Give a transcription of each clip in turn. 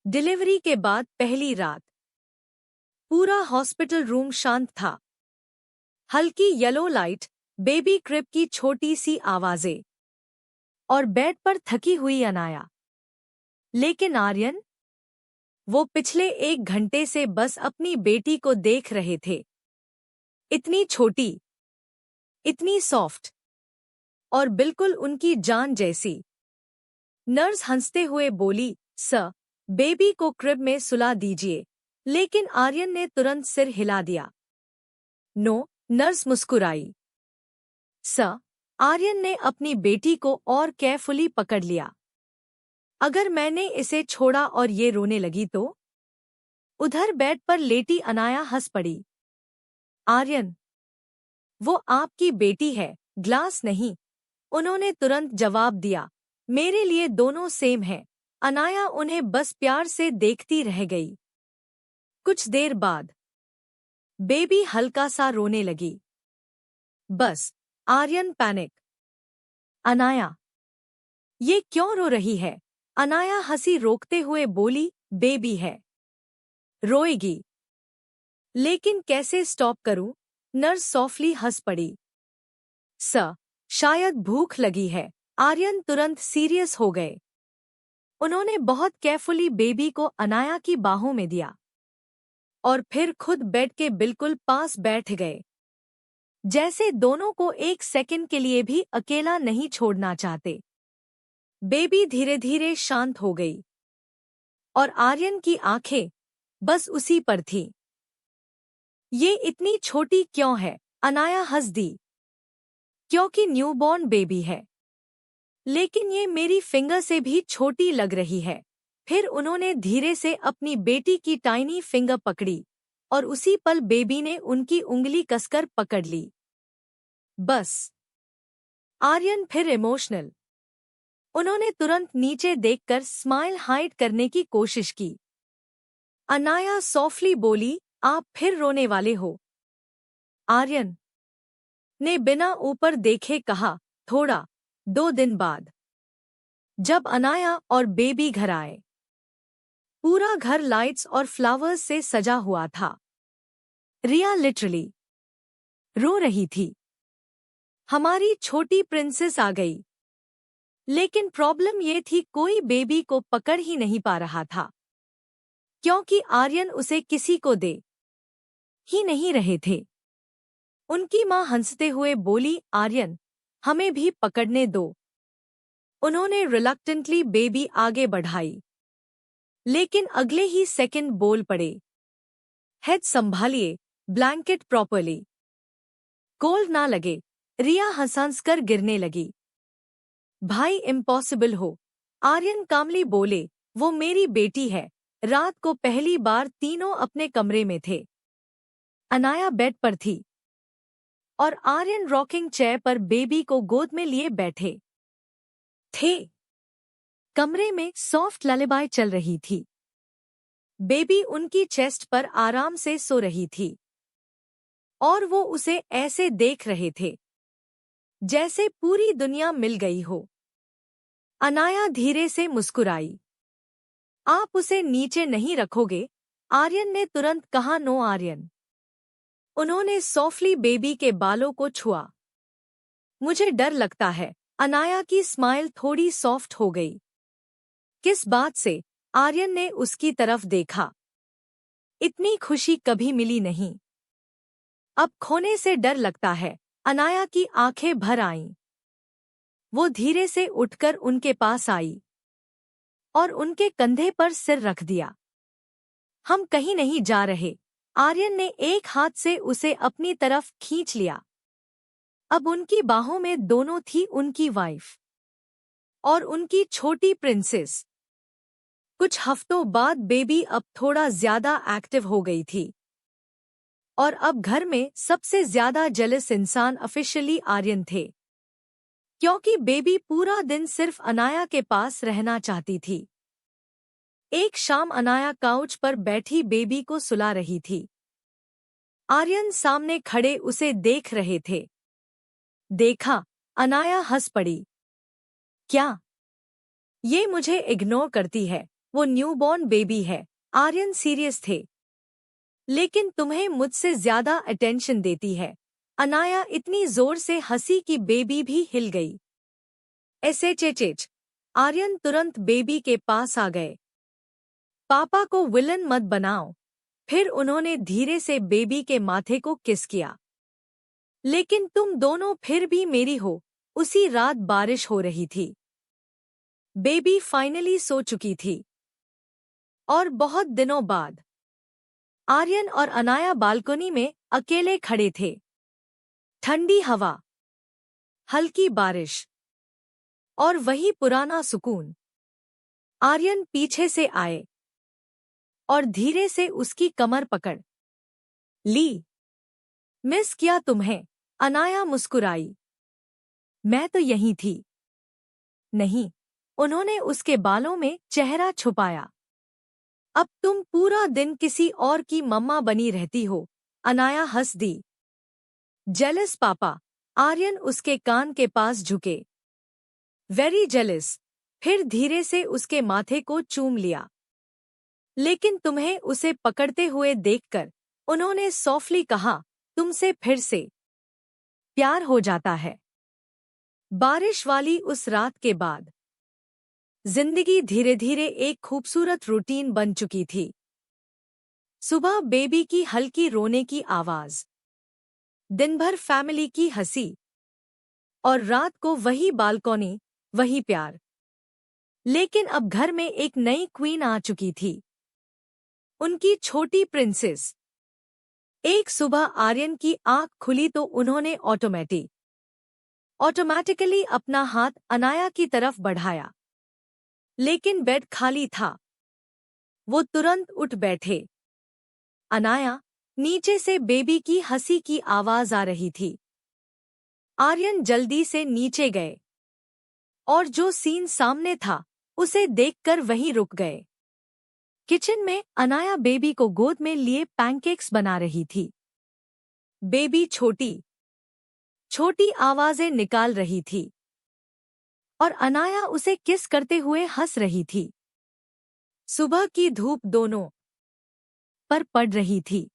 Delivery के बाद पहली रात। पूरा हॉस्पिटल रूम शांत था। हल्की येलो लाइट, बेबी क्रिब की छोटी सी आवाजें और बेड पर थकी हुई अनाया। लेकिन आर्यन, वो पिछले 1 घंटे से बस अपनी बेटी को देख रहे थे। इतनी छोटी, इतनी सॉफ्ट और बिल्कुल उनकी जान जैसी। नर्स हंसते हुए बोली, सर, बेबी को क्रिब में सुला दीजिए। लेकिन आर्यन ने तुरंत सिर हिला दिया। नो, नर्स मुस्कुराई। सर, आर्यन ने अपनी बेटी को और केयरफुली पकड़ लिया। अगर मैंने इसे छोड़ा और ये रोने लगी तो? उधर बेड पर लेटी अनाया हंस पड़ी। आर्यन, वो आपकी बेटी है, ग्लास नहीं। उन्होंने तुरंत जवाब दिया, मेरे लिए दोनों सेम है। अनाया उन्हें बस प्यार से देखती रह गई। कुछ देर बाद बेबी हल्का सा रोने लगी। बस आर्यन पैनिक। अनाया, ये क्यों रो रही है? अनाया हंसी रोकते हुए बोली, बेबी है, रोएगी। लेकिन कैसे स्टॉप करूं? नर्स सॉफ्टली हंस पड़ी। सर, शायद भूख लगी है। आर्यन तुरंत सीरियस हो गए। उन्होंने बहुत केयरफुली बेबी को अनाया की बाहों में दिया और फिर खुद बेड के बिल्कुल पास बैठ गए, जैसे दोनों को 1 सेकंड के लिए भी अकेला नहीं छोड़ना चाहते। बेबी धीरे धीरे शांत हो गई और आर्यन की आंखें बस उसी पर थीं। ये इतनी छोटी क्यों है? अनाया हंस दी। क्योंकि न्यूबॉर्न बेबी है। लेकिन ये मेरी फिंगर से भी छोटी लग रही है। फिर उन्होंने धीरे से अपनी बेटी की टाइनी फिंगर पकड़ी और उसी पल बेबी ने उनकी उंगली कसकर पकड़ ली। बस। आर्यन फिर इमोशनल। उन्होंने तुरंत नीचे देखकर स्माइल हाइड करने की कोशिश की। अनाया सॉफ्टली बोली, आप फिर रोने वाले हो? आर्यन ने बिना ऊपर देखे कहा, थोड़ा। 2 दिन बाद जब अनाया और बेबी घर आए, पूरा घर लाइट्स और फ्लावर्स से सजा हुआ था। रिया लिटरली रो रही थी। हमारी छोटी प्रिंसेस आ गई। लेकिन प्रॉब्लम ये थी, कोई बेबी को पकड़ ही नहीं पा रहा था, क्योंकि आर्यन उसे किसी को दे ही नहीं रहे थे। उनकी मां हंसते हुए बोली, आर्यन, हमें भी पकड़ने दो। उन्होंने रिलक्टेंटली बेबी आगे बढ़ाई, लेकिन अगले ही सेकंड बोल पड़े, हेड संभालिए, ब्लैंकेट प्रॉपर्ली, कोल्ड ना लगे। रिया हंस-हंस कर गिरने लगी। भाई, इम्पॉसिबल हो। आर्यन कामली बोले, वो मेरी बेटी है। रात को पहली बार तीनों अपने कमरे में थे। अनाया बेड पर थी और आर्यन रॉकिंग चेयर पर बेबी को गोद में लिए बैठे थे। कमरे में सॉफ्ट ललेबाई चल रही थी। बेबी उनकी चेस्ट पर आराम से सो रही थी और वो उसे ऐसे देख रहे थे जैसे पूरी दुनिया मिल गई हो। अनाया धीरे से मुस्कुराई। आप उसे नीचे नहीं रखोगे? आर्यन ने तुरंत कहा। नो आर्यन। उन्होंने सॉफ्टली बेबी के बालों को छुआ। मुझे डर लगता है। अनाया की स्माइल थोड़ी सॉफ्ट हो गई। किस बात से? आर्यन ने उसकी तरफ देखा। इतनी खुशी कभी मिली नहीं। अब खोने से डर लगता है। अनाया की आंखें भर आईं। वो धीरे से उठकर उनके पास आई और उनके कंधे पर सिर रख दिया। हम कहीं नहीं जा रहे। आर्यन ने एक हाथ से उसे अपनी तरफ खींच लिया। अब उनकी बाहों में दोनों थी उनकी वाइफ और उनकी छोटी प्रिंसेस। कुछ हफ्तों बाद बेबी अब थोड़ा ज्यादा एक्टिव हो गई थी और अब घर में सबसे ज्यादा जेलस इंसान ऑफिशियली आर्यन थे, क्योंकि बेबी पूरा दिन सिर्फ अनाया के पास रहना चाहती थी। एक शाम अनाया काउच पर बैठी बेबी को सुला रही थी। आर्यन सामने खड़े उसे देख रहे थे। देखा, अनाया हंस पड़ी। क्या ये मुझे इग्नोर करती है? वो न्यूबॉर्न बेबी है। आर्यन सीरियस थे। लेकिन तुम्हें मुझसे ज्यादा अटेंशन देती है। अनाया इतनी जोर से हंसी कि बेबी भी हिल गई। एसएचएच। आर्यन तुरंत बेबी के पास आ गए। पापा को विलन मत बनाओ। फिर उन्होंने धीरे से बेबी के माथे को किस किया। लेकिन तुम दोनों फिर भी मेरी हो। उसी रात बारिश हो रही थी। बेबी फाइनली सो चुकी थी। और बहुत दिनों बाद आर्यन और अनाया बालकनी में अकेले खड़े थे। ठंडी हवा, हल्की बारिश और वही पुराना सुकून। आर्यन पीछे से आए और धीरे से उसकी कमर पकड़ ली। मिस किया तुम्हें। अनाया मुस्कुराई। मैं तो यहीं थी। नहीं, उन्होंने उसके बालों में चेहरा छुपाया। अब तुम पूरा दिन किसी और की मम्मा बनी रहती हो। अनाया हंस दी। जेलस पापा। आर्यन उसके कान के पास झुके। Very jealous. फिर धीरे से उसके माथे को चूम लिया। लेकिन तुम्हें उसे पकड़ते हुए देखकर उन्होंने सॉफ्टली कहा, तुमसे फिर से प्यार हो जाता है। बारिश वाली उस रात के बाद जिंदगी धीरे धीरे एक खूबसूरत रूटीन बन चुकी थी। सुबह बेबी की हल्की रोने की आवाज, दिन भर फैमिली की हंसी और रात को वही बालकनी, वही प्यार। लेकिन अब घर में एक नई क्वीन आ चुकी थी, उनकी छोटी प्रिंसेस। एक सुबह आर्यन की आंख खुली तो उन्होंने ऑटोमेटिकली अपना हाथ अनाया की तरफ बढ़ाया। लेकिन बेड खाली था। वो तुरंत उठ बैठे। अनाया, नीचे से बेबी की हंसी की आवाज आ रही थी। आर्यन जल्दी से नीचे गए और जो सीन सामने था उसे देखकर वहीं रुक गए। किचन में अनाया बेबी को गोद में लिए पैनकेक्स बना रही थी। बेबी छोटी छोटी आवाजें निकाल रही थी और अनाया उसे किस करते हुए हंस रही थी। सुबह की धूप दोनों पर पड़ रही थी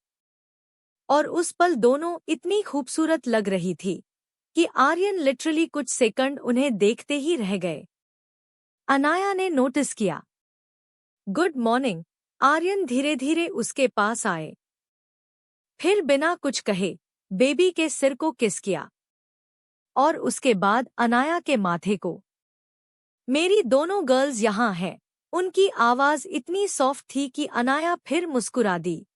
और उस पल दोनों इतनी खूबसूरत लग रही थी कि आर्यन लिटरली कुछ सेकंड उन्हें देखते ही रह गए। अनाया ने नोटिस किया। Good morning. आर्यन धीरे धीरे उसके पास आए। फिर बिना कुछ कहे बेबी के सिर को किस किया और उसके बाद अनाया के माथे को। मेरी दोनों गर्ल्स यहाँ हैं। उनकी आवाज इतनी सॉफ्ट थी कि अनाया फिर मुस्कुरा दी।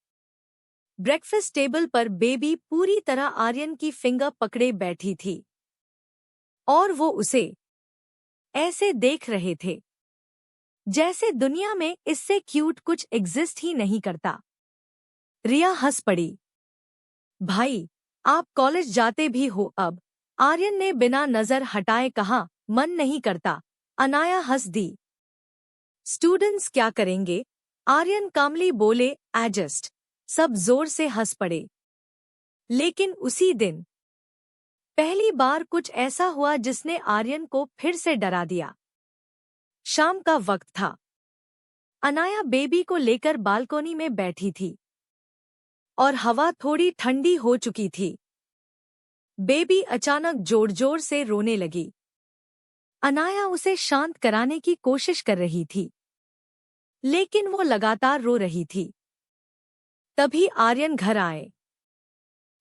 ब्रेकफास्ट टेबल पर बेबी पूरी तरह आर्यन की फिंगर पकड़े बैठी थी और वो उसे ऐसे देख रहे थे जैसे दुनिया में इससे क्यूट कुछ एग्जिस्ट ही नहीं करता। रिया हंस पड़ी। भाई, आप कॉलेज जाते भी हो अब? आर्यन ने बिना नजर हटाए कहा। मन नहीं करता। अनाया हंस दी। स्टूडेंट्स क्या करेंगे? आर्यन कामली बोले। एडजस्ट। सब जोर से हंस पड़े। लेकिन उसी दिन पहली बार कुछ ऐसा हुआ जिसने आर्यन को फिर से डरा दिया। शाम का वक्त था। अनाया बेबी को लेकर बालकोनी में बैठी थी और हवा थोड़ी ठंडी हो चुकी थी। बेबी अचानक जोर जोर से रोने लगी। अनाया उसे शांत कराने की कोशिश कर रही थी, लेकिन वो लगातार रो रही थी। तभी आर्यन घर आए।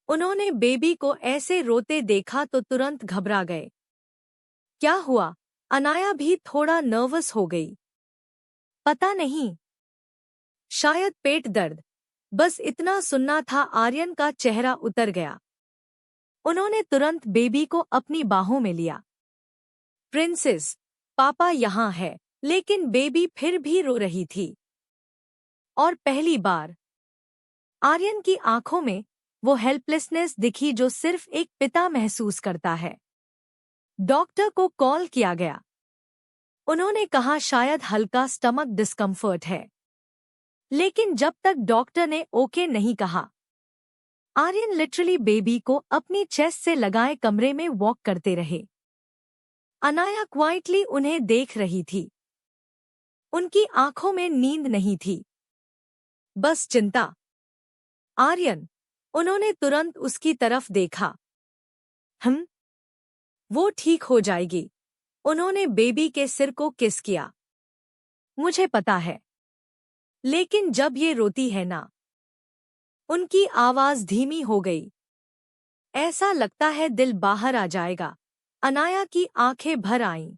उन्होंने बेबी को ऐसे रोते देखा तो तुरंत घबरा गए। क्या हुआ? अनाया भी थोड़ा नर्वस हो गई। पता नहीं, शायद पेट दर्द। बस इतना सुनना था। आर्यन का चेहरा उतर गया। उन्होंने तुरंत बेबी को अपनी बाहों में लिया। प्रिंसेस, पापा यहाँ है। लेकिन बेबी फिर भी रो रही थी और पहली बार आर्यन की आंखों में वो हेल्पलेसनेस दिखी जो सिर्फ एक पिता महसूस करता है। डॉक्टर को कॉल किया गया। उन्होंने कहा शायद हल्का स्टमक डिस्कम्फर्ट है। लेकिन जब तक डॉक्टर ने ओके नहीं कहा, आर्यन लिटरली बेबी को अपनी चेस्ट से लगाए कमरे में वॉक करते रहे। अनाया क्वाइटली उन्हें देख रही थी। उनकी आंखों में नींद नहीं थी, बस चिंता। आर्यन, उन्होंने तुरंत उसकी तरफ देखा। वो ठीक हो जाएगी। उन्होंने बेबी के सिर को किस किया। मुझे पता है, लेकिन जब ये रोती है ना। उनकी आवाज धीमी हो गई। ऐसा लगता है दिल बाहर आ जाएगा। अनाया की आंखें भर आईं।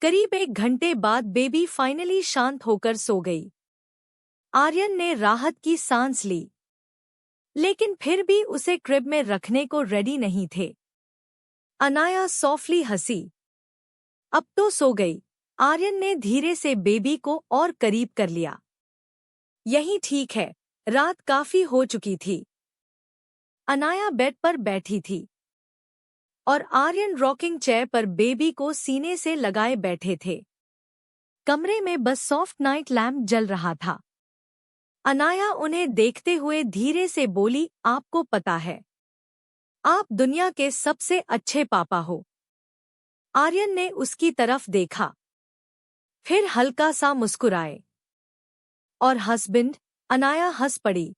करीब 1 घंटे बाद बेबी फाइनली शांत होकर सो गई। आर्यन ने राहत की सांस ली, लेकिन फिर भी उसे क्रिब में रखने को रेडी नहीं थे। अनाया सॉफ्टली हंसी। अब तो सो गई। आर्यन ने धीरे से बेबी को और करीब कर लिया। यही ठीक है, रात काफी हो चुकी थी। अनाया बेड पर बैठी थी और आर्यन रॉकिंग चेयर पर बेबी को सीने से लगाए बैठे थे। कमरे में बस सॉफ्ट नाइट लैम्प जल रहा था। अनाया उन्हें देखते हुए धीरे से बोली, आपको पता है, आप दुनिया के सबसे अच्छे पापा हो। आर्यन ने उसकी तरफ देखा, फिर हल्का सा मुस्कुराए। और हस्बैंड? अनाया हंस पड़ी।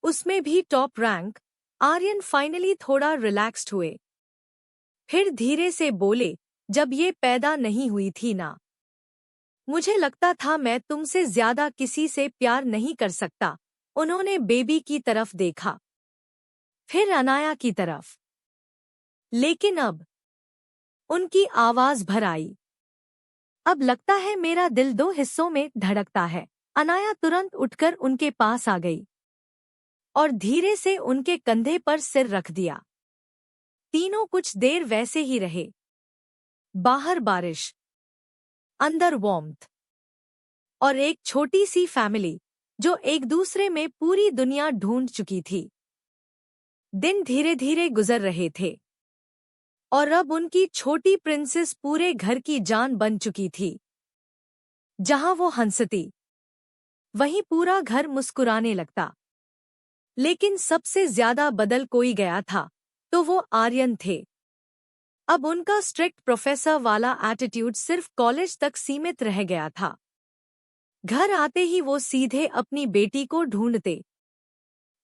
उसमें भी टॉप रैंक। आर्यन फाइनली थोड़ा रिलैक्स्ड हुए। फिर धीरे से बोले, जब ये पैदा नहीं हुई थी ना, मुझे लगता था मैं तुमसे ज्यादा किसी से प्यार नहीं कर सकता। उन्होंने बेबी की तरफ देखा, फिर अनाया की तरफ। लेकिन अब उनकी आवाज भर आई। अब लगता है मेरा दिल 2 हिस्सों में धड़कता है। अनाया तुरंत उठकर उनके पास आ गई और धीरे से उनके कंधे पर सिर रख दिया। तीनों कुछ देर वैसे ही रहे। बाहर बारिश, अंदर वार्मथ और एक छोटी सी फैमिली जो एक दूसरे में पूरी दुनिया ढूंढ चुकी थी। दिन धीरे धीरे गुजर रहे थे और अब उनकी छोटी प्रिंसेस पूरे घर की जान बन चुकी थी। जहां वो हंसती, वहीं पूरा घर मुस्कुराने लगता। लेकिन सबसे ज्यादा बदल कोई गया था तो वो आर्यन थे। अब उनका स्ट्रिक्ट प्रोफेसर वाला एटीट्यूड सिर्फ कॉलेज तक सीमित रह गया था। घर आते ही वो सीधे अपनी बेटी को ढूंढते,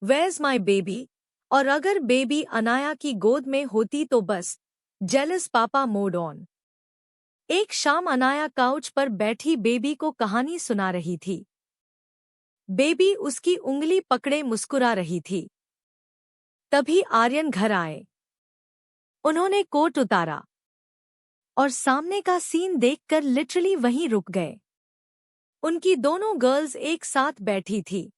वेयर्स माई बेबी? और अगर बेबी अनाया की गोद में होती तो बस जेलस पापा मोड ऑन। एक शाम अनाया काउच पर बैठी बेबी को कहानी सुना रही थी। बेबी उसकी उंगली पकड़े मुस्कुरा रही थी। तभी आर्यन घर आए। उन्होंने कोट उतारा और सामने का सीन देखकर लिटरली वहीं रुक गए। उनकी दोनों गर्ल्स एक साथ बैठी थी।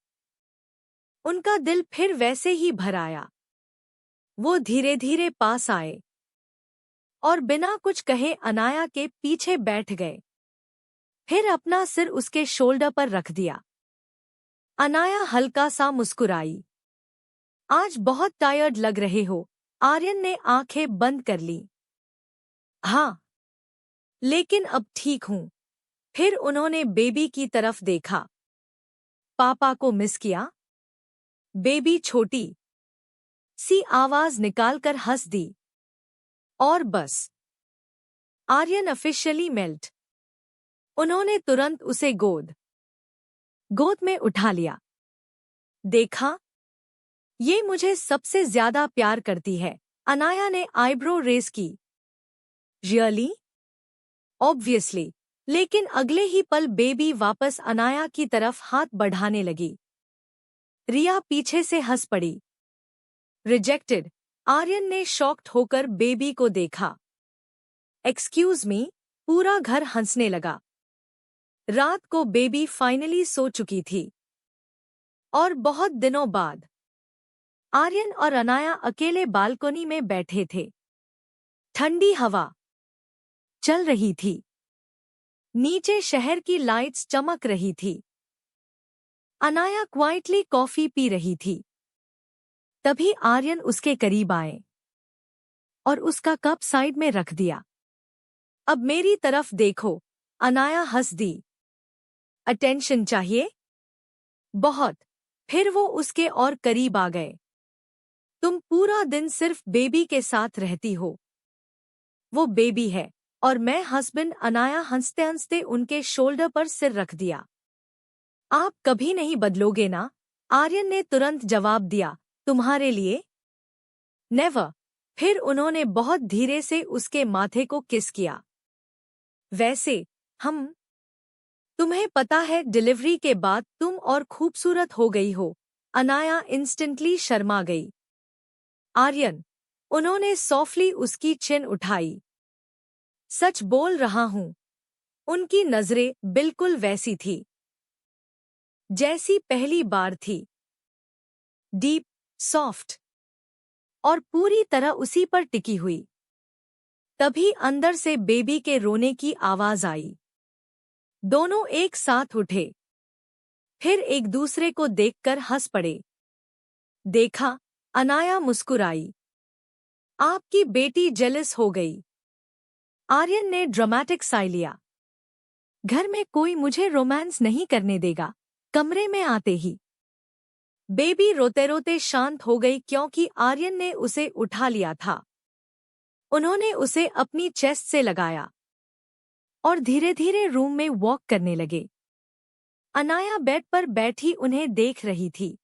उनका दिल फिर वैसे ही भर आया। वो धीरे धीरे पास आए और बिना कुछ कहे अनाया के पीछे बैठ गए, फिर अपना सिर उसके शोल्डर पर रख दिया। अनाया हल्का सा मुस्कुराई। आज बहुत टायर्ड लग रहे हो। आर्यन ने आंखें बंद कर ली। हाँ, लेकिन अब ठीक हूं। फिर उन्होंने बेबी की तरफ देखा। पापा को मिस किया? बेबी छोटी सी आवाज निकालकर हंस दी। और बस आर्यन ऑफिशियली मेल्ट। उन्होंने तुरंत उसे गोद में उठा लिया। देखा, ये मुझे सबसे ज्यादा प्यार करती है। अनाया ने आईब्रो रेज की। रियली? ऑब्वियसली। लेकिन अगले ही पल बेबी वापस अनाया की तरफ हाथ बढ़ाने लगी। रिया पीछे से हंस पड़ी। रिजेक्टेड। आर्यन ने शॉक्ड होकर बेबी को देखा। Excuse me? पूरा घर हंसने लगा। रात को बेबी फाइनली सो चुकी थी और बहुत दिनों बाद आर्यन और अनाया अकेले बालकोनी में बैठे थे। ठंडी हवा चल रही थी। नीचे शहर की लाइट्स चमक रही थी। अनाया क्वाइटली कॉफी पी रही थी। तभी आर्यन उसके करीब आए और उसका कप साइड में रख दिया। अब मेरी तरफ देखो। अनाया हंस दी। अटेंशन चाहिए? बहुत। फिर वो उसके और करीब आ गए। तुम पूरा दिन सिर्फ बेबी के साथ रहती हो। वो बेबी है और मैं हस्बैंड अनाया हंसते हंसते उनके शोल्डर पर सिर रख दिया। आप कभी नहीं बदलोगे ना? आर्यन ने तुरंत जवाब दिया, तुम्हारे लिए? नेवर। फिर उन्होंने बहुत धीरे से उसके माथे को किस किया। वैसे हम तुम्हें पता है डिलीवरी के बाद तुम और खूबसूरत हो गई हो। अनाया इंस्टेंटली शर्मा गई। आर्यन, उन्होंने सॉफ्टली उसकी चिन उठाई। सच बोल रहा हूं। उनकी नजरें बिल्कुल वैसी थी जैसी पहली बार थी, डीप, सॉफ्ट और पूरी तरह उसी पर टिकी हुई। तभी अंदर से बेबी के रोने की आवाज आई। दोनों एक साथ उठे, फिर एक दूसरे को देखकर हंस पड़े। देखा, अनाया मुस्कुराई। आपकी बेटी जेलस हो गई। आर्यन ने ड्रामेटिक साइ लिया। घर में कोई मुझे रोमांस नहीं करने देगा। कमरे में आते ही बेबी रोते रोते शांत हो गई क्योंकि आर्यन ने उसे उठा लिया था। उन्होंने उसे अपनी चेस्ट से लगाया और धीरे धीरे रूम में वॉक करने लगे। अनाया बेड पर बैठी उन्हें देख रही थी।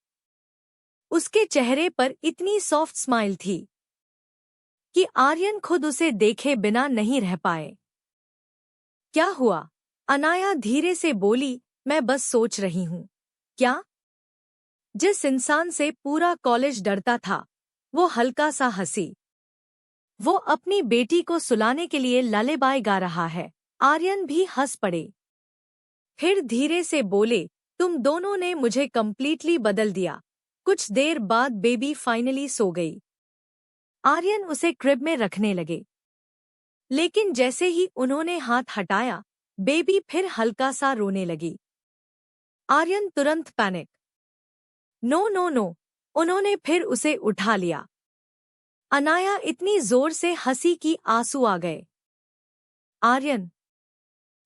उसके चेहरे पर इतनी सॉफ्ट स्माइल थी कि आर्यन खुद उसे देखे बिना नहीं रह पाए। क्या हुआ? अनाया धीरे से बोली, मैं बस सोच रही हूँ। क्या? जिस इंसान से पूरा कॉलेज डरता था, वो हल्का सा हंसी। वो अपनी बेटी को सुलाने के लिए ललेबाय गा रहा है। आर्यन भी हंस पड़े। फिर धीरे से बोले, तुम दोनों ने मुझे कंप्लीटली बदल दिया। कुछ देर बाद बेबी फाइनली सो गई। आर्यन उसे क्रिब में रखने लगे, लेकिन जैसे ही उन्होंने हाथ हटाया, बेबी फिर हल्का सा रोने लगी। आर्यन तुरंत पैनिक। No no no. उन्होंने फिर उसे उठा लिया। अनाया इतनी जोर से हंसी कि आंसू आ गए। आर्यन,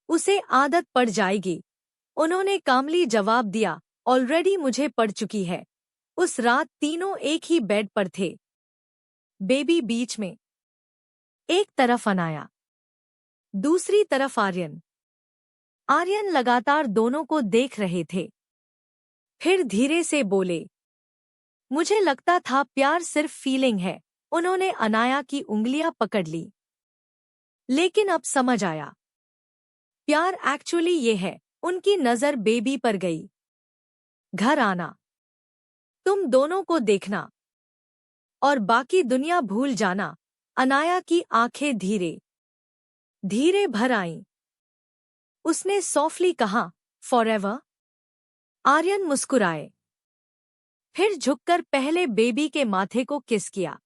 उसे आदत पड़ जाएगी। उन्होंने कामली जवाब दिया, ऑलरेडी मुझे पड़ चुकी है। उस रात तीनों एक ही बेड पर थे, बेबी बीच में। एक तरफ अनाया, दूसरी तरफ आर्यन। आर्यन लगातार दोनों को देख रहे थे। फिर धीरे से बोले, मुझे लगता था प्यार सिर्फ फीलिंग है। उन्होंने अनाया की उंगलियां पकड़ ली। लेकिन अब समझ आया, प्यार एक्चुअली ये है। उनकी नजर बेबी पर गई। घर आना, तुम दोनों को देखना और बाकी दुनिया भूल जाना। अनाया की आंखें धीरे धीरे भर आईं। उसने सॉफ्टली कहा, फॉरएवर। आर्यन मुस्कुराए, फिर झुककर पहले बेबी के माथे को किस किया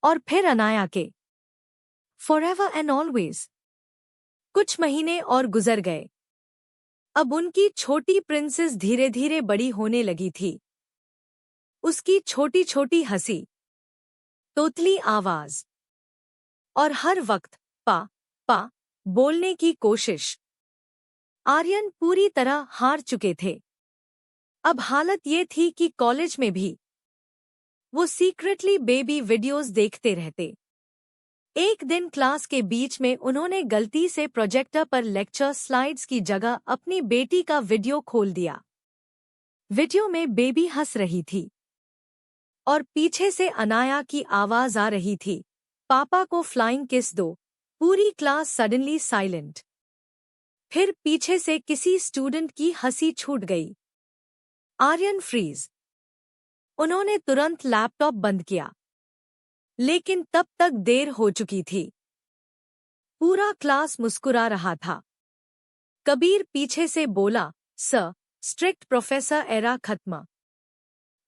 और फिर अनाया के। Forever and always. कुछ महीने और गुजर गए। अब उनकी छोटी प्रिंसेस धीरे धीरे बड़ी होने लगी थी। उसकी छोटी छोटी हंसी, तोतली आवाज और हर वक्त पा पा बोलने की कोशिश। आर्यन पूरी तरह हार चुके थे। अब हालत ये थी कि कॉलेज में भी वो सीक्रेटली बेबी वीडियोस देखते रहते। एक दिन क्लास के बीच में उन्होंने गलती से प्रोजेक्टर पर लेक्चर स्लाइड्स की जगह अपनी बेटी का वीडियो खोल दिया। वीडियो में बेबी हंस रही थी और पीछे से अनाया की आवाज आ रही थी, पापा को फ्लाइंग किस दो। पूरी क्लास सडनली साइलेंट। फिर पीछे से किसी स्टूडेंट की हंसी छूट गई। आर्यन फ्रीज। उन्होंने तुरंत लैपटॉप बंद किया, लेकिन तब तक देर हो चुकी थी। पूरा क्लास मुस्कुरा रहा था। कबीर पीछे से बोला, सर, स्ट्रिक्ट प्रोफेसर एरा खत्म।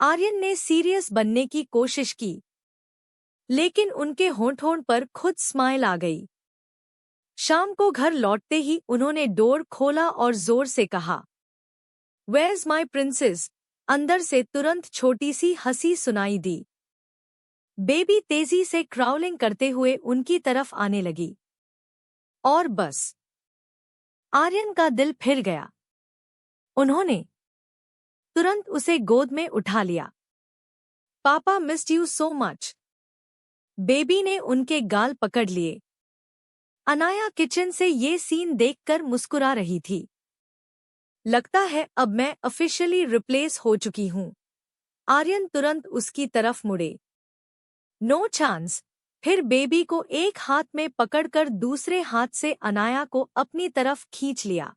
आर्यन ने सीरियस बनने की कोशिश की, लेकिन उनके होंठ पर खुद स्माइल आ गई। शाम को घर लौटते ही उन्होंने डोर खोला और जोर से कहा, वेयर्स माई प्रिंसेस। अंदर से तुरंत छोटी सी हंसी सुनाई दी। बेबी तेजी से क्राउलिंग करते हुए उनकी तरफ आने लगी। और बस, आर्यन का दिल फिर गया। उन्होंने तुरंत उसे गोद में उठा लिया। पापा missed you so much. Baby ने उनके गाल पकड़ लिए। अनाया किचन से ये सीन देखकर मुस्कुरा रही थी। लगता है अब मैं ऑफिशियली रिप्लेस हो चुकी हूँ। आर्यन तुरंत उसकी तरफ मुड़े। No chance. फिर बेबी को एक हाथ में पकड़कर दूसरे हाथ से अनाया को अपनी तरफ खींच लिया।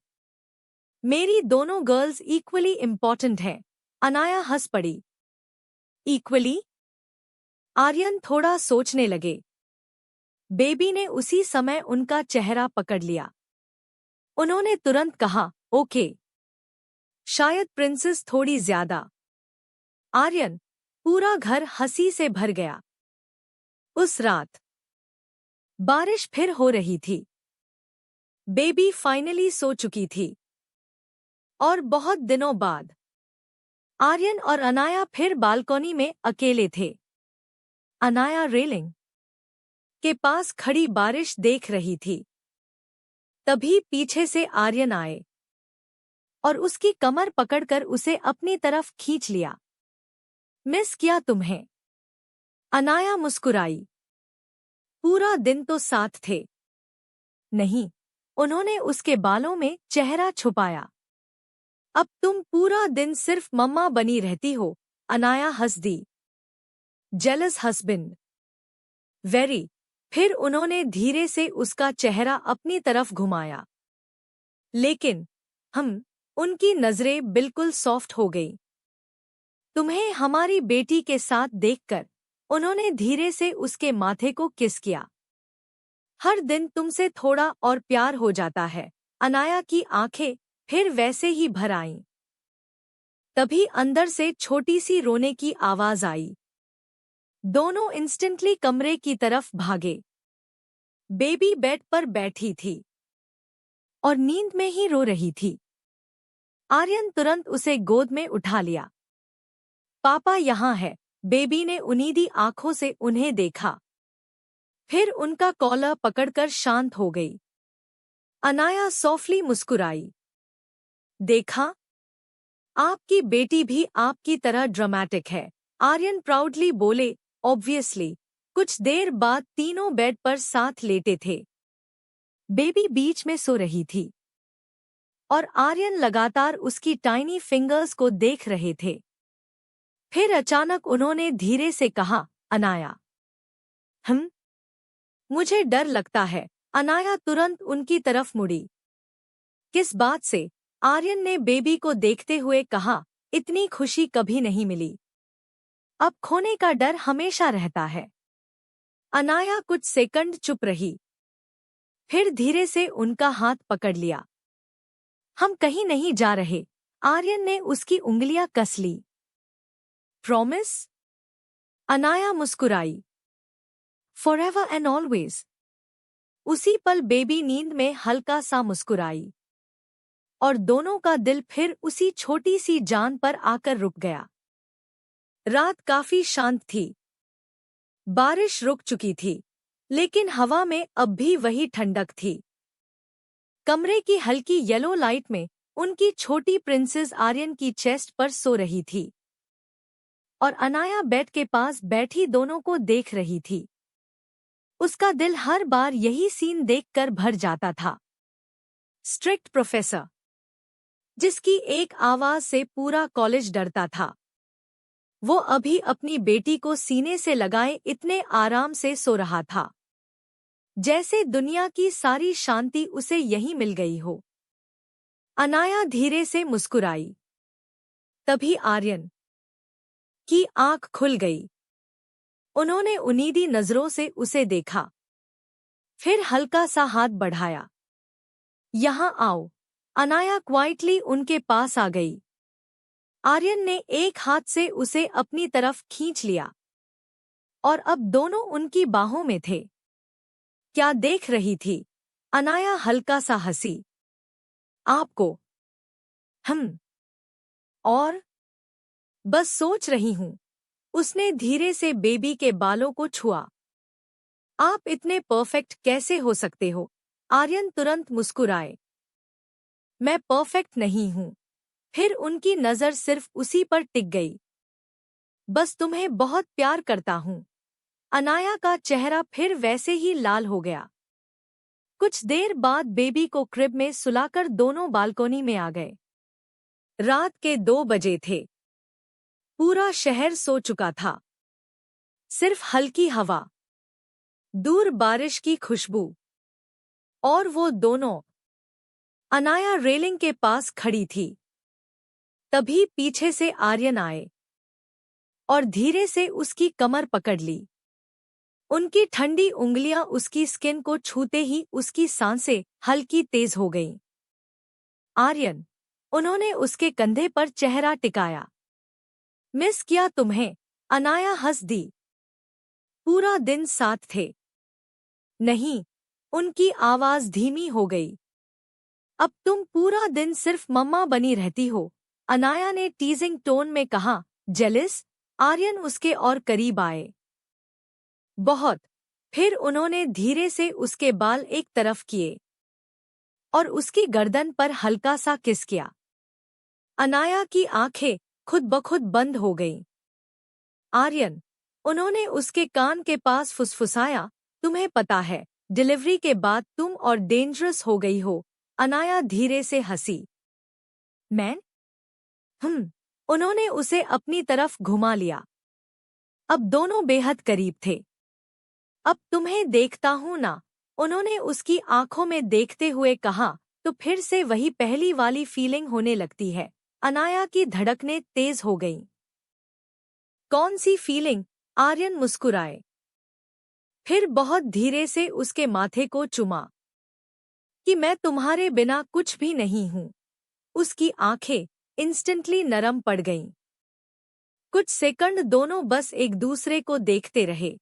मेरी दोनों गर्ल्स इक्वली इम्पॉर्टेंट हैं। अनाया हंस पड़ी। इक्वली? आर्यन थोड़ा सोचने लगे। बेबी ने उसी समय उनका चेहरा पकड़ लिया। उन्होंने तुरंत कहा, ओके। शायद प्रिंसेस थोड़ी ज्यादा। आर्यन, पूरा घर हंसी से भर गया। उस रात बारिश फिर हो रही थी। बेबी फाइनली सो चुकी थी। और बहुत दिनों बाद आर्यन और अनाया फिर बालकनी में अकेले थे। अनाया रेलिंग के पास खड़ी बारिश देख रही थी। तभी पीछे से आर्यन आए और उसकी कमर पकड़कर उसे अपनी तरफ खींच लिया। मिस किया तुम्हें। अनाया मुस्कुराई। पूरा दिन तो साथ थे। नहीं, उन्होंने उसके बालों में चेहरा छुपाया। अब तुम पूरा दिन सिर्फ मम्मा बनी रहती हो। अनाया हंस दी। Jealous husband. वेरी। फिर उन्होंने धीरे से उसका चेहरा अपनी तरफ घुमाया। लेकिन उनकी नजरें बिल्कुल सॉफ्ट हो गई। तुम्हें हमारी बेटी के साथ देखकर उन्होंने धीरे से उसके माथे को किस किया। हर दिन तुमसे थोड़ा और प्यार हो जाता है। अनाया की आंखें फिर वैसे ही भर आईं। तभी अंदर से छोटी सी रोने की आवाज आई। दोनों इंस्टेंटली कमरे की तरफ भागे। बेबी बेड पर बैठी थी और नींद में ही रो रही थी। आर्यन तुरंत उसे गोद में उठा लिया। पापा यहाँ है। बेबी ने उनीदी आंखों से उन्हें देखा। फिर उनका कॉलर पकड़कर शांत हो गई। अनाया सॉफ्टली मुस्कुराई। देखा, आपकी बेटी भी आपकी तरह ड्रामेटिक है। आर्यन प्राउडली बोले, ऑब्वियसली। कुछ देर बाद तीनों बेड पर साथ लेटे थे। बेबी बीच में सो रही थी और आर्यन लगातार उसकी टाइनी फिंगर्स को देख रहे थे। फिर अचानक उन्होंने धीरे से कहा, अनाया। मुझे डर लगता है। अनाया तुरंत उनकी तरफ मुड़ी। किस बात से? आर्यन ने बेबी को देखते हुए कहा, इतनी खुशी कभी नहीं मिली। अब खोने का डर हमेशा रहता है। अनाया कुछ सेकंड चुप रही। फिर धीरे से उनका हाथ पकड़ लिया। हम कहीं नहीं जा रहे। आर्यन ने उसकी उंगलियां कस ली। प्रॉमिस? अनाया मुस्कुराई। Forever and always. उसी पल बेबी नींद में हल्का सा मुस्कुराई और दोनों का दिल फिर उसी छोटी सी जान पर आकर रुक गया। रात काफी शांत थी। बारिश रुक चुकी थी, लेकिन हवा में अब भी वही ठंडक थी। कमरे की हल्की येलो लाइट में उनकी छोटी प्रिंसेस आर्यन की चेस्ट पर सो रही थी और अनाया बेड के पास बैठी दोनों को देख रही थी। उसका दिल हर बार यही सीन देखकर भर जाता था। स्ट्रिक्ट प्रोफेसर, जिसकी एक आवाज से पूरा कॉलेज डरता था, वो अभी अपनी बेटी को सीने से लगाए इतने आराम से सो रहा था, जैसे दुनिया की सारी शांति उसे यहीं मिल गई हो। अनाया धीरे से मुस्कुराई। तभी आर्यन की आंख खुल गई। उन्होंने उनीदी नजरों से उसे देखा, फिर हल्का सा हाथ बढ़ाया। यहाँ आओ। अनाया क्वाइटली उनके पास आ गई। आर्यन ने एक हाथ से उसे अपनी तरफ खींच लिया और अब दोनों उनकी बाहों में थे। क्या देख रही थी? अनाया हल्का सा हंसी। आपको। और बस सोच रही हूं। उसने धीरे से बेबी के बालों को छुआ। आप इतने परफेक्ट कैसे हो सकते हो? आर्यन तुरंत मुस्कुराए। मैं परफेक्ट नहीं हूं। फिर उनकी नजर सिर्फ उसी पर टिक गई। बस तुम्हें बहुत प्यार करता हूं। अनाया का चेहरा फिर वैसे ही लाल हो गया। कुछ देर बाद बेबी को क्रिब में सुलाकर दोनों बालकोनी में आ गए। रात के 2 बजे थे। पूरा शहर सो चुका था। सिर्फ हल्की हवा, दूर बारिश की खुशबू और वो दोनों। अनाया रेलिंग के पास खड़ी थी। तभी पीछे से आर्यन आए और धीरे से उसकी कमर पकड़ ली। उनकी ठंडी उंगलियां उसकी स्किन को छूते ही उसकी सांसें हल्की तेज हो गईं। आर्यन, उन्होंने उसके कंधे पर चेहरा टिकाया। मिस किया तुम्हें, अनाया हंस दी। पूरा दिन साथ थे। नहीं, उनकी आवाज धीमी हो गई। अब तुम पूरा दिन सिर्फ मम्मा बनी रहती हो, अनाया ने टीजिंग टोन में कहा। जेलिस? आर्यन उसके और करीब आए। बहुत। फिर उन्होंने धीरे से उसके बाल एक तरफ किए और उसकी गर्दन पर हल्का सा किस किया। अनाया की आंखें खुद ब खुद बंद हो गईं। आर्यन, उन्होंने उसके कान के पास फुसफुसाया, तुम्हें पता है, डिलीवरी के बाद तुम और डेंजरस हो गई हो। अनाया धीरे से हंसी। मैं? उन्होंने उसे अपनी तरफ घुमा लिया। अब दोनों बेहद करीब थे। अब तुम्हें देखता हूं ना, उन्होंने उसकी आंखों में देखते हुए कहा। तो फिर से वही पहली वाली फीलिंग होने लगती है। अनाया की धड़कनें तेज हो गईं। कौन सी फीलिंग? आर्यन मुस्कुराए। फिर बहुत धीरे से उसके माथे को चुमा। कि मैं तुम्हारे बिना कुछ भी नहीं हूं। उसकी आंखें इंस्टेंटली नरम पड़ गईं। कुछ सेकंड दोनों बस एक दूसरे को देखते रहे।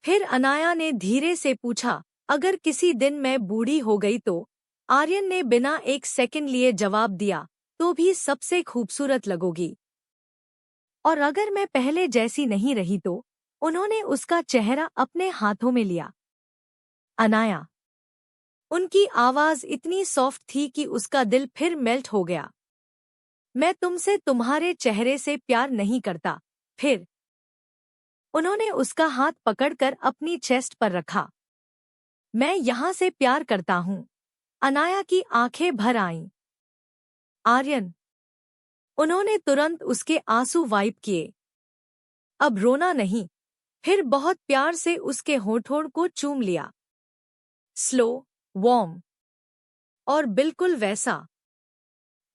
फिर अनाया ने धीरे से पूछा, अगर किसी दिन मैं बूढ़ी हो गई तो? आर्यन ने बिना एक सेकंड लिए जवाब दिया, तो भी सबसे खूबसूरत लगोगी। और अगर मैं पहले जैसी नहीं रही तो? उन्होंने उसका चेहरा अपने हाथों में लिया। अनाया। उनकी आवाज इतनी सॉफ्ट थी कि उसका दिल फिर मेल्ट हो गया। मैं तुमसे तुम्हारे चेहरे से प्यार नहीं करता। फिर उन्होंने उसका हाथ पकड़कर अपनी चेस्ट पर रखा। मैं यहां से प्यार करता हूं। अनाया की आंखें भर आईं। आर्यन। उन्होंने तुरंत उसके आंसू वाइप किए। अब रोना नहीं। फिर बहुत प्यार से उसके होठों को चूम लिया। स्लो, वार्म और बिल्कुल वैसा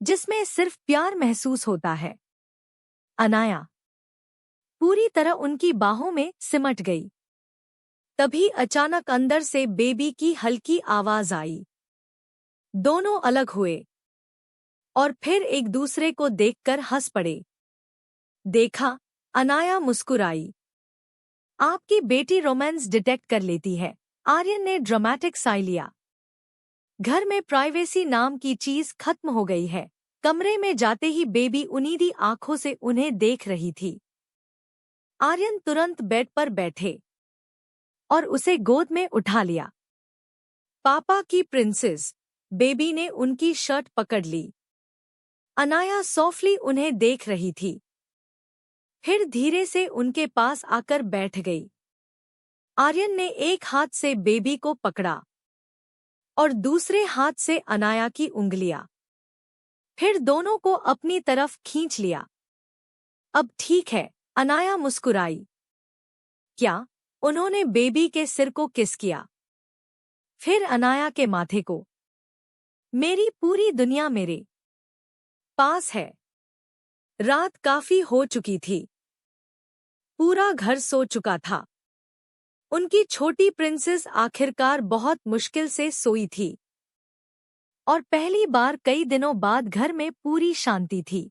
जिसमें सिर्फ प्यार महसूस होता है। अनाया पूरी तरह उनकी बाहों में सिमट गई। तभी अचानक अंदर से बेबी की हल्की आवाज आई। दोनों अलग हुए और फिर एक दूसरे को देखकर हंस पड़े। देखा, अनाया मुस्कुराई। आपकी बेटी रोमांस डिटेक्ट कर लेती है। आर्यन ने ड्रामेटिक साई लिया। घर में प्राइवेसी नाम की चीज खत्म हो गई है। कमरे में जाते ही बेबी उनीदी आंखों से उन्हें देख रही थी। आर्यन तुरंत बेड पर बैठे और उसे गोद में उठा लिया। पापा की प्रिंसेस। बेबी ने उनकी शर्ट पकड़ ली। अनाया सॉफ्टली उन्हें देख रही थी। फिर धीरे से उनके पास आकर बैठ गई। आर्यन ने एक हाथ से बेबी को पकड़ा और दूसरे हाथ से अनाया की उंगलियां। फिर दोनों को अपनी तरफ खींच लिया। अब ठीक है, अनाया मुस्कुराई। क्या? उन्होंने बेबी के सिर को किस किया। फिर अनाया के माथे को। मेरी पूरी दुनिया मेरे पास है। रात काफी हो चुकी थी। पूरा घर सो चुका था। उनकी छोटी प्रिंसेस आखिरकार बहुत मुश्किल से सोई थी। और पहली बार कई दिनों बाद घर में पूरी शांति थी।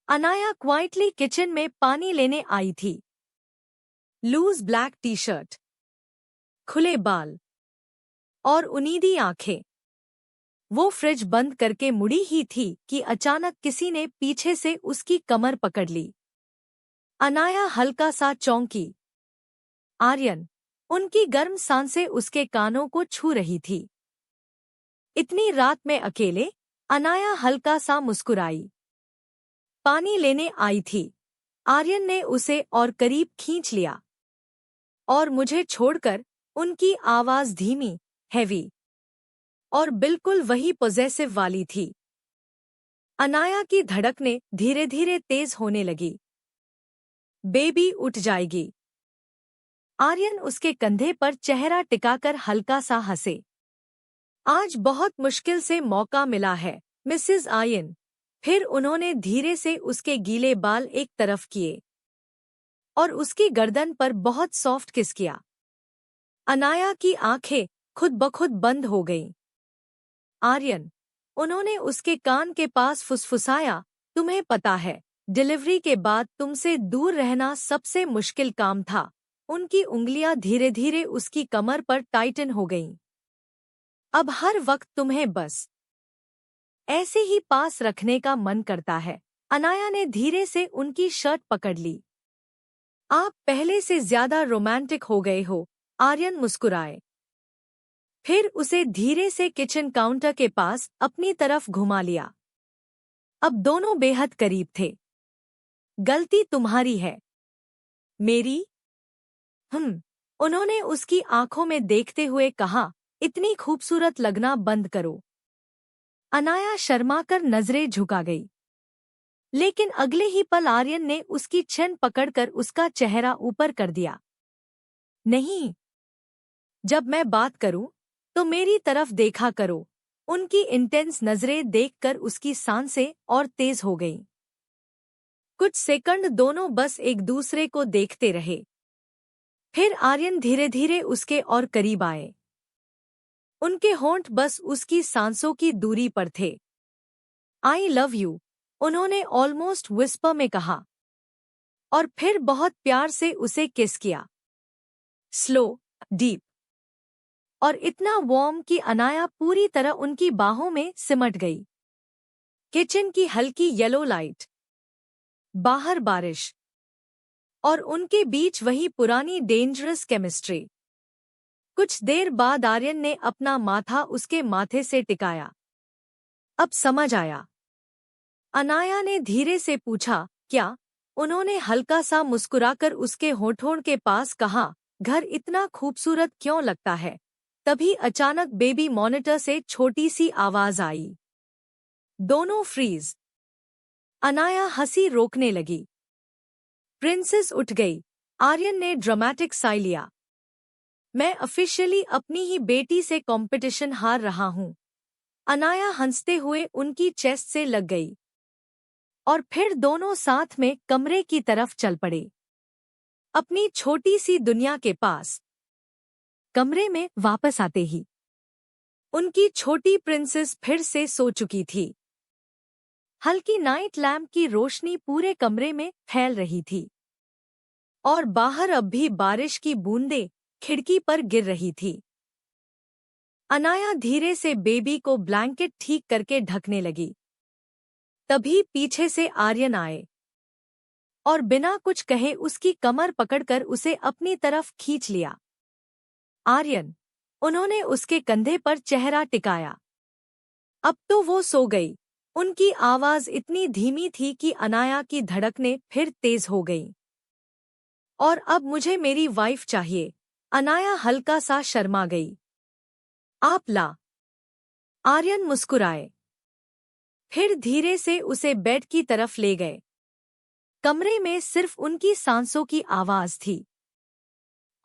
अनाया क्वाइटली किचन में पानी लेने आई थी। लूज ब्लैक टी शर्ट, खुले बाल और उनीदी आंखें। वो फ्रिज बंद करके मुड़ी ही थी कि अचानक किसी ने पीछे से उसकी कमर पकड़ ली। अनाया हल्का सा चौंकी। आर्यन। उनकी गर्म सांसें उसके कानों को छू रही थी। इतनी रात में अकेले? अनाया हल्का सा मुस्कुराई। पानी लेने आई थी। आर्यन ने उसे और करीब खींच लिया। और मुझे छोड़कर? उनकी आवाज धीमी हैवी और बिल्कुल वही पॉजेसिव वाली थी। अनाया की धड़कनें धीरे धीरे तेज होने लगी। बेबी उठ जाएगी। आर्यन उसके कंधे पर चेहरा टिकाकर हल्का सा हंसे। आज बहुत मुश्किल से मौका मिला है, मिसेस आयन। फिर उन्होंने धीरे से उसके गीले बाल एक तरफ किए और उसकी गर्दन पर बहुत सॉफ्ट किस किया। अनाया की आंखें खुद ब खुद बंद हो गईं। आर्यन, उन्होंने उसके कान के पास फुसफुसाया, तुम्हें पता है, डिलीवरी के बाद तुमसे दूर रहना सबसे मुश्किल काम था। उनकी उंगलियां धीरे धीरे उसकी कमर पर टाइटन हो गईं। अब हर वक्त तुम्हें बस ऐसे ही पास रखने का मन करता है। अनाया ने धीरे से उनकी शर्ट पकड़ ली। आप पहले से ज्यादा रोमांटिक हो गए हो, आर्यन मुस्कुराए। फिर उसे धीरे से किचन काउंटर के पास अपनी तरफ घुमा लिया। अब दोनों बेहद करीब थे। गलती तुम्हारी है। मेरी? उन्होंने उसकी आंखों में देखते हुए कहा, इतनी खूबसूरत लगना बंद करो। अनाया शर्माकर नजरें झुका गई। लेकिन अगले ही पल आर्यन ने उसकी चिन पकड़कर उसका चेहरा ऊपर कर दिया। नहीं, जब मैं बात करूं तो मेरी तरफ देखा करो। उनकी इंटेंस नजरें देखकर उसकी सांसें और तेज हो गईं। कुछ सेकंड दोनों बस एक दूसरे को देखते रहे। फिर आर्यन धीरे धीरे उसके और करीब आए। उनके होंठ बस उसकी सांसों की दूरी पर थे। आई लव यू, उन्होंने ऑलमोस्ट विस्पर में कहा और फिर बहुत प्यार से उसे किस किया। स्लो, डीप और इतना वार्म कि अनाया पूरी तरह उनकी बाहों में सिमट गई। किचन की हल्की येलो लाइट, बाहर बारिश और उनके बीच वही पुरानी डेंजरस केमिस्ट्री। कुछ देर बाद आर्यन ने अपना माथा उसके माथे से टिकाया। अब समझ आया? अनाया ने धीरे से पूछा। क्या? उन्होंने हल्का सा मुस्कुराकर उसके होठों के पास कहा, घर इतना खूबसूरत क्यों लगता है? तभी अचानक बेबी मॉनिटर से छोटी सी आवाज आई। दोनों फ्रीज। अनाया हंसी रोकने लगी। प्रिंसेस उठ गई। आर्यन ने ड्रामेटिक साई लिया। मैं ऑफिशियली अपनी ही बेटी से कंपटीशन हार रहा हूं। अनाया हंसते हुए उनकी चेस्ट से लग गई और फिर दोनों साथ में कमरे की तरफ चल पड़े, अपनी छोटी सी दुनिया के पास। कमरे में वापस आते ही उनकी छोटी प्रिंसेस फिर से सो चुकी थी। हल्की नाइट लैम्प की रोशनी पूरे कमरे में फैल रही थी और बाहर अब भी बारिश की बूंदें खिड़की पर गिर रही थी। अनाया धीरे से बेबी को ब्लैंकेट ठीक करके ढकने लगी। तभी पीछे से आर्यन आए और बिना कुछ कहे उसकी कमर पकड़कर उसे अपनी तरफ खींच लिया। आर्यन, उन्होंने उसके कंधे पर चेहरा टिकाया। अब तो वो सो गई। उनकी आवाज इतनी धीमी थी कि अनाया की धड़कनें फिर तेज हो गईं। और अब मुझे मेरी वाइफ चाहिए। अनाया हल्का सा शर्मा गई। आप ला। आर्यन मुस्कुराए। फिर धीरे से उसे बेड की तरफ ले गए। कमरे में सिर्फ उनकी सांसों की आवाज थी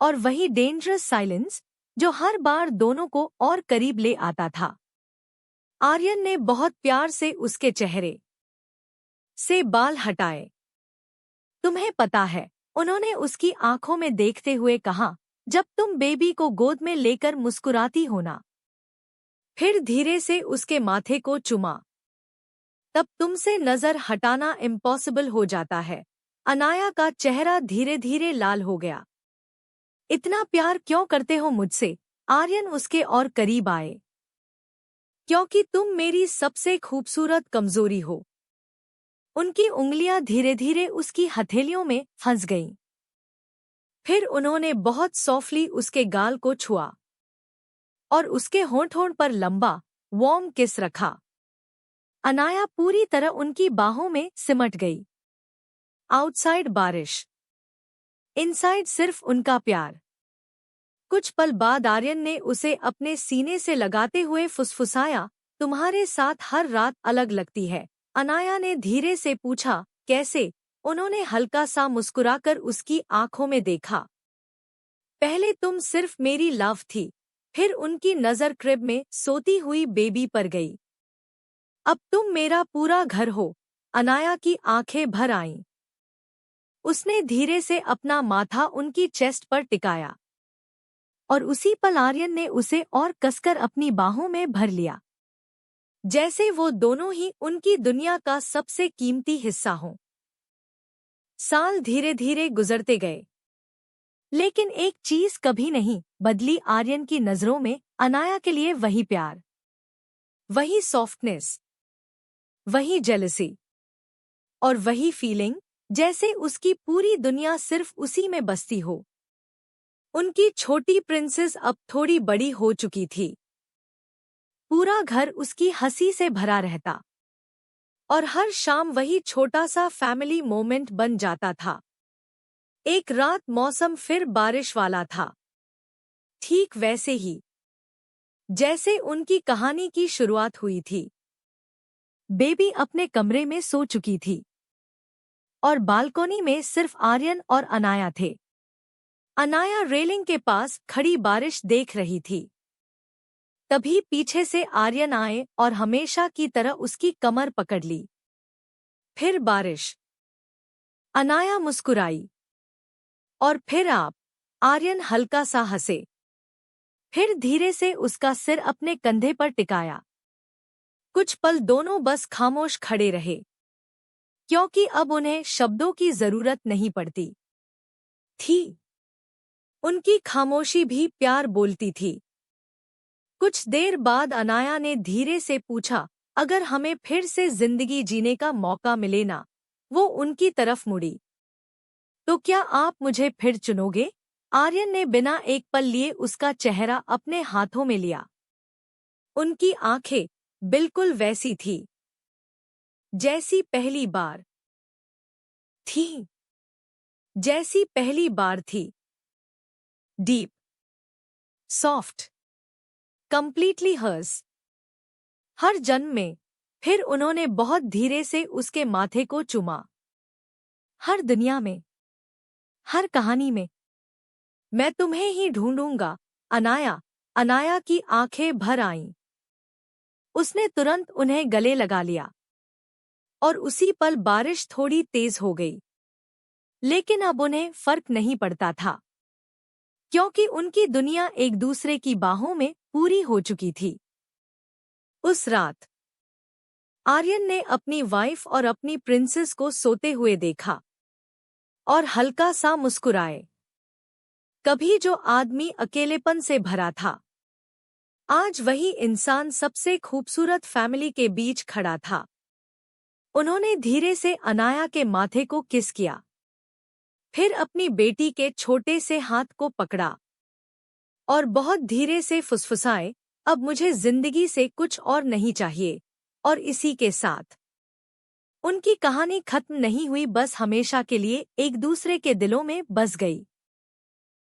और वही डेंजरस साइलेंस जो हर बार दोनों को और करीब ले आता था। आर्यन ने बहुत प्यार से उसके चेहरे से बाल हटाए। तुम्हें पता है, उन्होंने उसकी आंखों में देखते हुए कहा, जब तुम बेबी को गोद में लेकर मुस्कुराती हो ना। फिर धीरे से उसके माथे को चुमा। तब तुमसे नजर हटाना इम्पॉसिबल हो जाता है। अनाया का चेहरा धीरे धीरे लाल हो गया। इतना प्यार क्यों करते हो मुझसे? आर्यन उसके और करीब आए। क्योंकि तुम मेरी सबसे खूबसूरत कमजोरी हो। उनकी उंगलियां धीरे धीरे उसकी हथेलियों में फंस गईं। फिर उन्होंने बहुत सॉफ्टली उसके गाल को छुआ और उसके होंठ पर लंबा, वार्म किस रखा। अनाया पूरी तरह उनकी बाहों में सिमट गई। आउटसाइड बारिश, इनसाइड सिर्फ उनका प्यार। कुछ पल बाद आर्यन ने उसे अपने सीने से लगाते हुए फुसफुसाया, तुम्हारे साथ हर रात अलग लगती है। अनाया ने धीरे से पूछा, कैसे? उन्होंने हल्का सा मुस्कुराकर उसकी आंखों में देखा। पहले तुम सिर्फ मेरी लव थी, फिर उनकी नजर क्रिब में सोती हुई बेबी पर गई। अब तुम मेरा पूरा घर हो। अनाया की आंखें भर आईं। उसने धीरे से अपना माथा उनकी चेस्ट पर टिकाया और उसी पल आर्यन ने उसे और कसकर अपनी बाहों में भर लिया, जैसे वो दोनों ही उनकी दुनिया का सबसे कीमती हिस्सा हों। साल धीरे धीरे गुजरते गए, लेकिन एक चीज कभी नहीं बदली आर्यन की नजरों में। अनाया के लिए वही प्यार, वही सॉफ्टनेस, वही जेलसी और वही फीलिंग, जैसे उसकी पूरी दुनिया सिर्फ उसी में बसती हो। उनकी छोटी प्रिंसेस अब थोड़ी बड़ी हो चुकी थी। पूरा घर उसकी हंसी से भरा रहता और हर शाम वही छोटा सा फैमिली मोमेंट बन जाता था। एक रात मौसम फिर बारिश वाला था, ठीक वैसे ही जैसे उनकी कहानी की शुरुआत हुई थी। बेबी अपने कमरे में सो चुकी थी और बालकोनी में सिर्फ आर्यन और अनाया थे। अनाया रेलिंग के पास खड़ी बारिश देख रही थी। तभी पीछे से आर्यन आए और हमेशा की तरह उसकी कमर पकड़ ली। फिर बारिश। अनाया मुस्कुराई। और फिर आप। आर्यन हल्का सा हंसे, फिर धीरे से उसका सिर अपने कंधे पर टिकाया। कुछ पल दोनों बस खामोश खड़े रहे, क्योंकि अब उन्हें शब्दों की जरूरत नहीं पड़ती थी। उनकी खामोशी भी प्यार बोलती थी। कुछ देर बाद अनाया ने धीरे से पूछा, अगर हमें फिर से जिंदगी जीने का मौका मिले ना? वो उनकी तरफ मुड़ी। तो क्या आप मुझे फिर चुनोगे? आर्यन ने बिना एक पल लिए उसका चेहरा अपने हाथों में लिया। उनकी आंखें बिल्कुल वैसी थी जैसी पहली बार थी, जैसी पहली बार थी। Deep, soft, completely hers. हर जन्म में। फिर उन्होंने बहुत धीरे से उसके माथे को चूमा। हर दुनिया में, हर कहानी में मैं तुम्हें ही ढूंढूंगा, अनाया। अनाया की आंखें भर आईं। उसने तुरंत उन्हें गले लगा लिया और उसी पल बारिश थोड़ी तेज हो गई। लेकिन अब उन्हें फर्क नहीं पड़ता था, क्योंकि उनकी दुनिया एक दूसरे की बाहों में पूरी हो चुकी थी। उस रात आर्यन ने अपनी वाइफ और अपनी प्रिंसेस को सोते हुए देखा और हल्का सा मुस्कुराए। कभी जो आदमी अकेलेपन से भरा था, आज वही इंसान सबसे खूबसूरत फैमिली के बीच खड़ा था। उन्होंने धीरे से अनाया के माथे को किस किया, फिर अपनी बेटी के छोटे से हाथ को पकड़ा और बहुत धीरे से फुसफुसाए, अब मुझे जिंदगी से कुछ और नहीं चाहिए। और इसी के साथ उनकी कहानी खत्म नहीं हुई, बस हमेशा के लिए एक दूसरे के दिलों में बस गई।